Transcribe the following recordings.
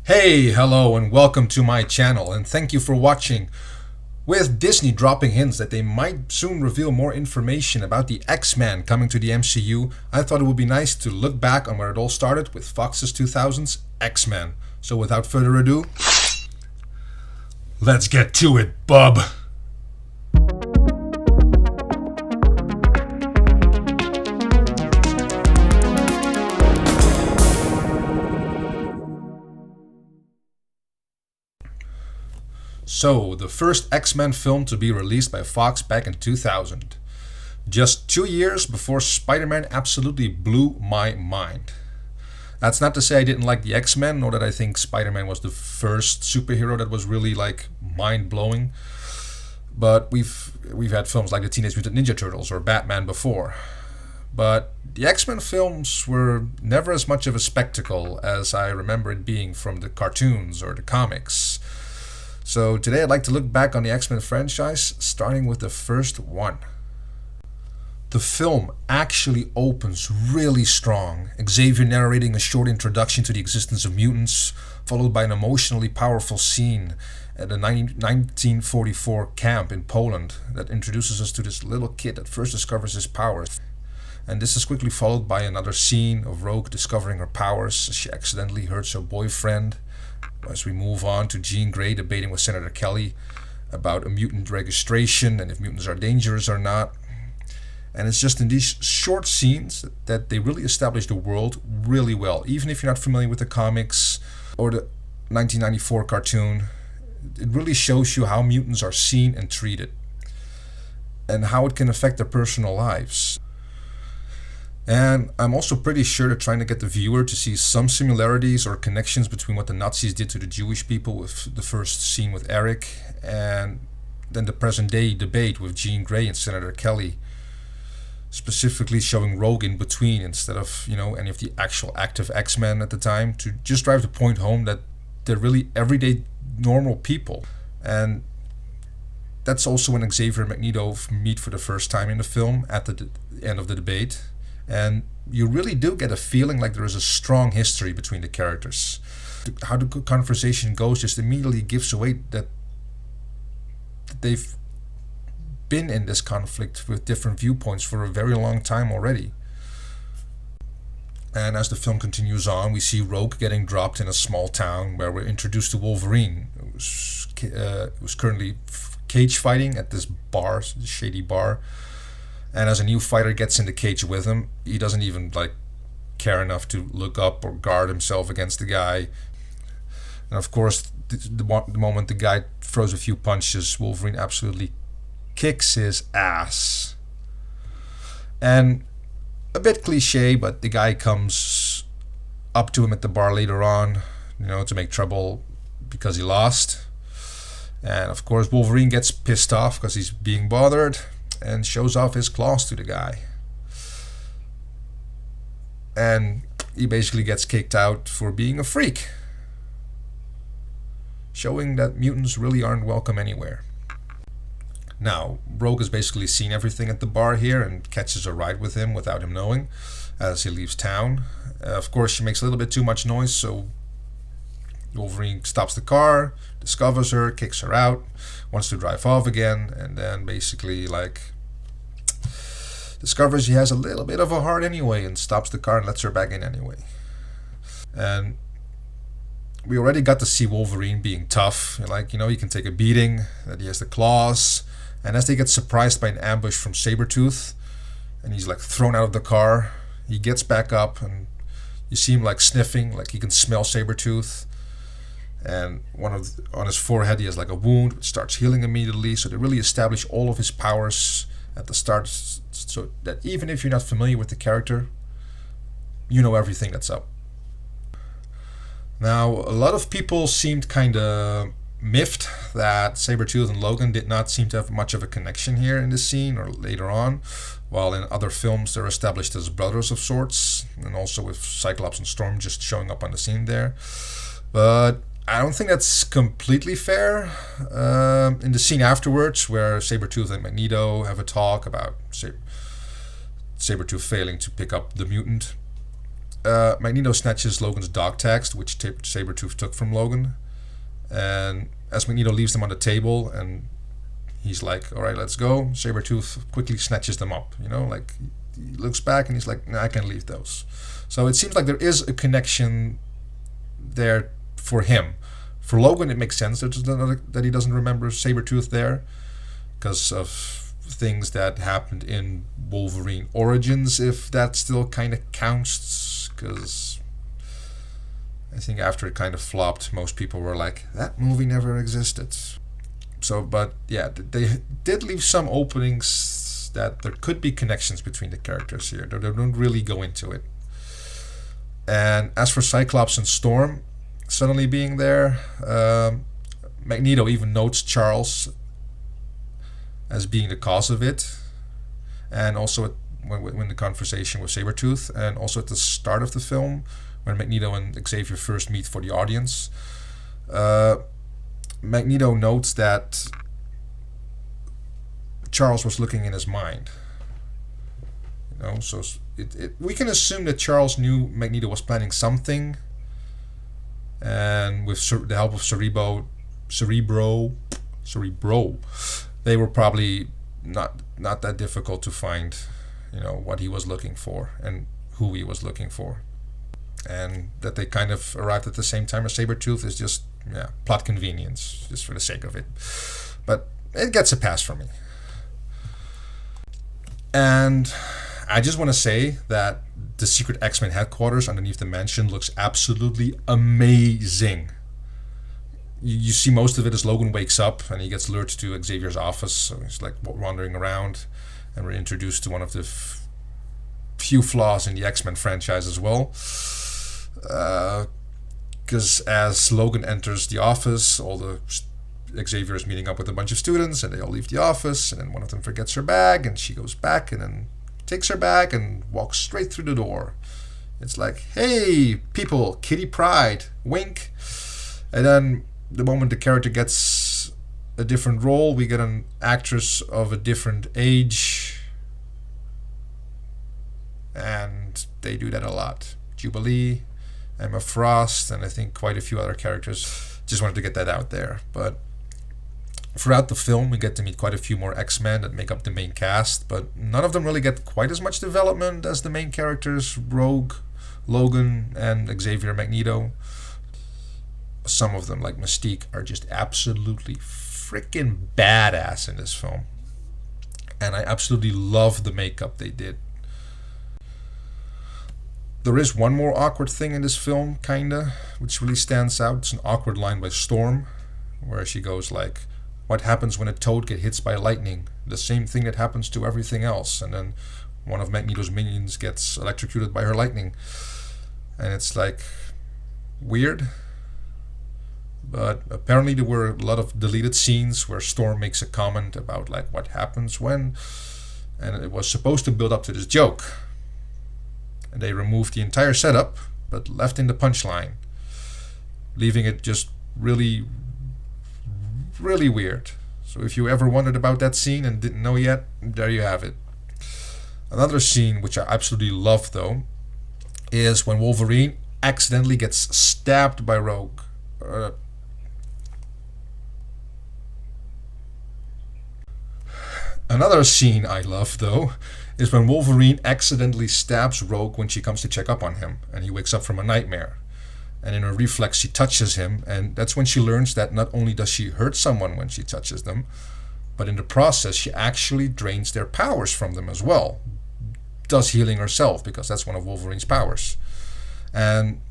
Hey, hello, and welcome to my channel, and thank you for watching. With Disney dropping hints that they might soon reveal more information about the X-Men coming to the MCU, I thought it would be nice to look back on where it all started with Fox's 2000's X-Men. So without further ado, let's get to it, bub! So, the first X-Men film to be released by Fox back in 2000. Just 2 years before Spider-Man absolutely blew my mind. That's not to say I didn't like the X-Men, nor that I think Spider-Man was the first superhero that was really mind-blowing. But we've had films like the Teenage Mutant Ninja Turtles or Batman before. But the X-Men films were never as much of a spectacle as I remember it being from the cartoons or the comics. So today I'd like to look back on the X-Men franchise, starting with the first one. The film actually opens really strong, Xavier narrating a short introduction to the existence of mutants, followed by an emotionally powerful scene at a 1944 camp in Poland that introduces us to this little kid that first discovers his powers. And this is quickly followed by another scene of Rogue discovering her powers as she accidentally hurts her boyfriend. As we move on to Jean Grey debating with Senator Kelly about a mutant registration and if mutants are dangerous or not. And it's just in these short scenes that they really establish the world really well. Even if you're not familiar with the comics or the 1994 cartoon, it really shows you how mutants are seen and treated and how it can affect their personal lives. And I'm also pretty sure they're trying to get the viewer to see some similarities or connections between what the Nazis did to the Jewish people with the first scene with Eric and then the present day debate with Jean Grey and Senator Kelly, specifically showing Rogue in between instead of, any of the actual active X-Men at the time, to just drive the point home that they're really everyday normal people. And that's also when Xavier and Magneto meet for the first time in the film at the end of the debate. And you really do get a feeling like there is a strong history between the characters. How the conversation goes just immediately gives away that they've been in this conflict with different viewpoints for a very long time already. And as the film continues on, we see Rogue getting dropped in a small town where we're introduced to Wolverine, who's currently cage fighting at this bar, shady bar. And as a new fighter gets in the cage with him, he doesn't even care enough to look up or guard himself against the guy. And of course, the moment the guy throws a few punches, Wolverine absolutely kicks his ass. And a bit cliche, but the guy comes up to him at the bar later on, to make trouble because he lost. And of course, Wolverine gets pissed off because he's being bothered and shows off his claws to the guy. And he basically gets kicked out for being a freak, showing that mutants really aren't welcome anywhere. Now, Rogue has basically seen everything at the bar here and catches a ride with him without him knowing as he leaves town. Of course, she makes a little bit too much noise, so Wolverine stops the car, discovers her, kicks her out, wants to drive off again, and then basically discovers he has a little bit of a heart anyway and stops the car and lets her back in anyway. And we already got to see Wolverine being tough, he can take a beating, that he has the claws, and as they get surprised by an ambush from Sabretooth and he's thrown out of the car, he gets back up and you see him sniffing, he can smell Sabretooth. And on his forehead he has a wound which starts healing immediately, so they really establish all of his powers at the start, so that even if you're not familiar with the character, you know everything that's up. Now, a lot of people seemed kind of miffed that Sabretooth and Logan did not seem to have much of a connection here in this scene or later on, while in other films they're established as brothers of sorts, and also with Cyclops and Storm just showing up on the scene there. But I don't think that's completely fair. In the scene afterwards, where Sabretooth and Magneto have a talk about Sabretooth failing to pick up the mutant, Magneto snatches Logan's dog tags, which Sabretooth took from Logan. And as Magneto leaves them on the table and he's like, all right, let's go, Sabretooth quickly snatches them up. Like he looks back and he's like, nah, I can leave those. So it seems like there is a connection there for him. For Logan, it makes sense that he doesn't remember Sabretooth there because of things that happened in Wolverine Origins, if that still kind of counts, because I think after it kind of flopped, most people were like, that movie never existed. So, but yeah, they did leave some openings that there could be connections between the characters here. They don't really go into it. And as for Cyclops and Storm suddenly being there, Magneto even notes Charles as being the cause of it, and also when the conversation with Sabretooth, and also at the start of the film when Magneto and Xavier first meet for the audience. Magneto notes that Charles was looking in his mind. So we can assume that Charles knew Magneto was planning something, and with the help of Cerebro, they were probably not that difficult to find, what he was looking for and who he was looking for. And that they kind of arrived at the same time as Sabretooth is just, plot convenience, just for the sake of it. But it gets a pass from me. And I just want to say that the secret X-Men headquarters underneath the mansion looks absolutely amazing. You see most of it as Logan wakes up and he gets lured to Xavier's office, so he's like wandering around, and we're introduced to one of the few flaws in the X-Men franchise as well. Because as Logan enters the office, Xavier is meeting up with a bunch of students, and they all leave the office, and then one of them forgets her bag, and she goes back and then takes her bag and walks straight through the door. It's like, hey, people, Kitty Pryde, wink. And then the moment the character gets a different role, we get an actress of a different age, and they do that a lot. Jubilee, Emma Frost, and I think quite a few other characters. Just wanted to get that out there. But throughout the film, we get to meet quite a few more X-Men that make up the main cast, but none of them really get quite as much development as the main characters, Rogue, Logan, and Xavier Magneto. Some of them, like Mystique, are just absolutely freaking badass in this film. And I absolutely love the makeup they did. There is one more awkward thing in this film, kinda, which really stands out. It's an awkward line by Storm, where she goes like, what happens when a toad gets hit by lightning? The same thing that happens to everything else. And then one of Magneto's minions gets electrocuted by her lightning. And it's like, weird. But apparently there were a lot of deleted scenes where Storm makes a comment about like what happens when, and it was supposed to build up to this joke. And they removed the entire setup, but left in the punchline, leaving it just really, really weird. So if you ever wondered about that scene and didn't know yet, there you have it. Another scene which I absolutely love though is when Wolverine accidentally gets stabbed by Rogue. Another scene I love, though, is when Wolverine accidentally stabs Rogue when she comes to check up on him, and he wakes up from a nightmare. And in a reflex, she touches him, and that's when she learns that not only does she hurt someone when she touches them, but in the process, she actually drains their powers from them as well. Does healing herself, because that's one of Wolverine's powers. And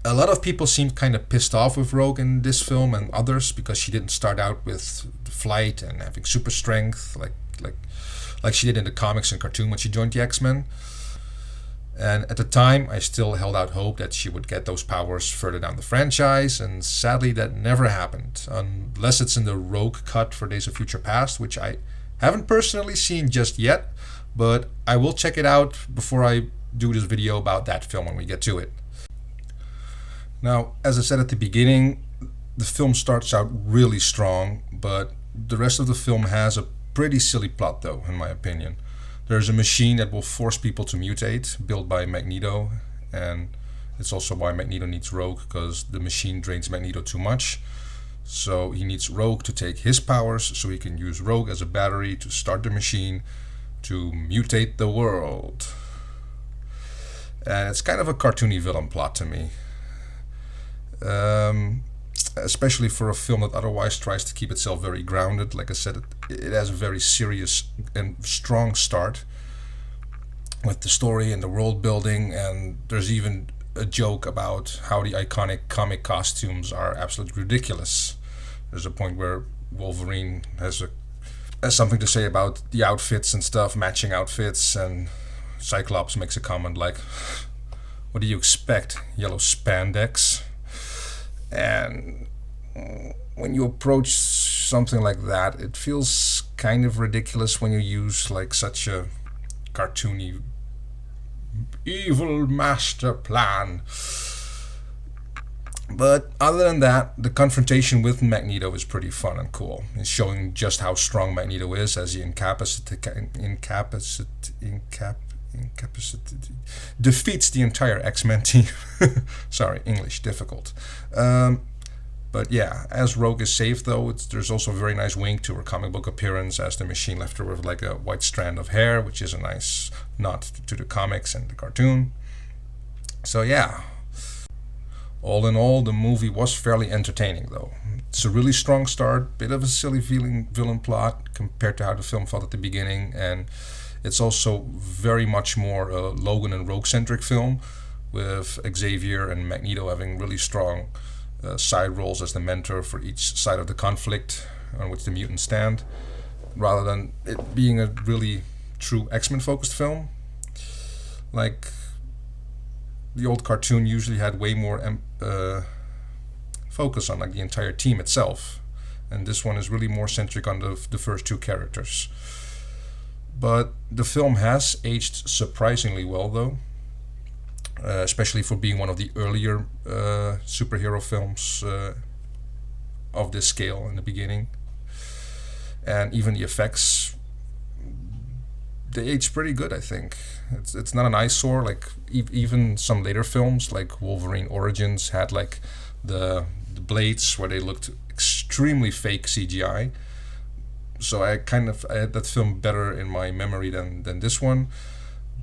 a lot of people seemed kind of pissed off with Rogue in this film and others because she didn't start out with flight and having super strength like she did in the comics and cartoon when she joined the X-Men. And at the time, I still held out hope that she would get those powers further down the franchise, and sadly that never happened, unless it's in the Rogue cut for Days of Future Past, which I haven't personally seen just yet, but I will check it out before I do this video about that film when we get to it. Now, as I said at the beginning, the film starts out really strong, but the rest of the film has a pretty silly plot though, in my opinion. There's a machine that will force people to mutate, built by Magneto, and it's also why Magneto needs Rogue, because the machine drains Magneto too much. So he needs Rogue to take his powers, so he can use Rogue as a battery to start the machine to mutate the world. And it's kind of a cartoony villain plot to me. Especially for a film that otherwise tries to keep itself very grounded. Like I said, it has a very serious and strong start with the story and the world building, and there's even a joke about how the iconic comic costumes are absolutely ridiculous. There's a point where Wolverine has something to say about the outfits and stuff, matching outfits, and Cyclops makes a comment like, "What do you expect, yellow spandex?" And when you approach something like that, it feels kind of ridiculous when you use like such a cartoony evil master plan. But other than that, the confrontation with Magneto is pretty fun and cool. It's showing just how strong Magneto is as he defeats the entire X-Men team. Sorry, English difficult. But yeah, as Rogue is safe though, there's also a very nice wink to her comic book appearance, as the machine left her with like a white strand of hair, which is a nice nod to the comics and the cartoon. So yeah, all in all, the movie was fairly entertaining though. It's a really strong start, bit of a silly feeling villain plot compared to how the film felt at the beginning, and it's also very much more a Logan and Rogue centric film, with Xavier and Magneto having really strong side roles as the mentor for each side of the conflict on which the mutants stand, rather than it being a really true X-Men focused film. Like the old cartoon usually had way more focus on like the entire team itself, and this one is really more centric on the first two characters. But the film has aged surprisingly well though, especially for being one of the earlier superhero films of this scale in the beginning. And even the effects, they aged pretty good, I think. It's not an eyesore like even some later films like Wolverine Origins had like the blades where they looked extremely fake CGI. So I had that film better in my memory than this one.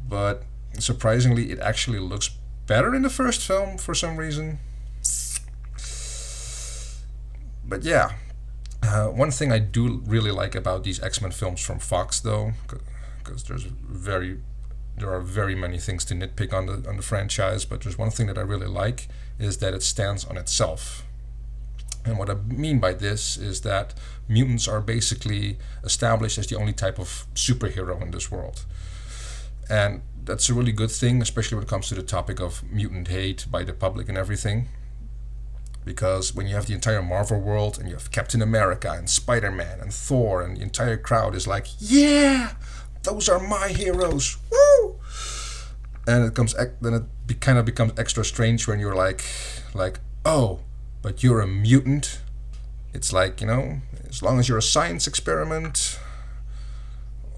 But surprisingly, it actually looks better in the first film for some reason. But yeah, one thing I do really like about these X-Men films from Fox though, because there are very many things to nitpick on the franchise, but there's one thing that I really like, is that it stands on itself. And what I mean by this is that mutants are basically established as the only type of superhero in this world. And that's a really good thing, especially when it comes to the topic of mutant hate by the public and everything. Because when you have the entire Marvel world and you have Captain America and Spider-Man and Thor, and the entire crowd is like, yeah, those are my heroes, woo! And it kind of becomes extra strange when you're like, oh, but you're a mutant. It's like, as long as you're a science experiment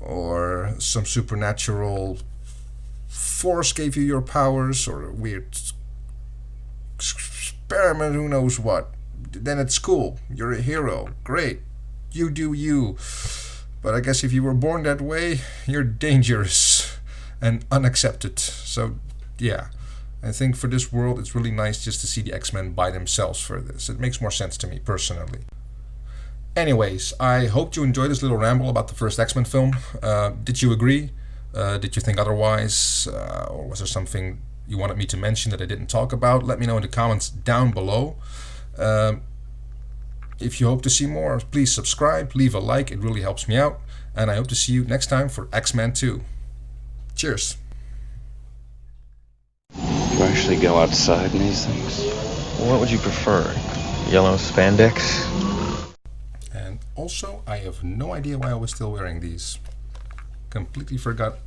or some supernatural force gave you your powers, or a weird experiment, who knows what, then it's cool. You're a hero. Great. You do you. But I guess if you were born that way, you're dangerous and unaccepted. So, yeah. I think for this world, it's really nice just to see the X-Men by themselves for this. It makes more sense to me, personally. Anyways, I hope you enjoyed this little ramble about the first X-Men film. Did you agree? Did you think otherwise? Or was there something you wanted me to mention that I didn't talk about? Let me know in the comments down below. If you hope to see more, please subscribe, leave a like, it really helps me out. And I hope to see you next time for X-Men 2. Cheers. You actually go outside in these things? What would you prefer? Yellow spandex? And also, I have no idea why I was still wearing these. Completely forgot.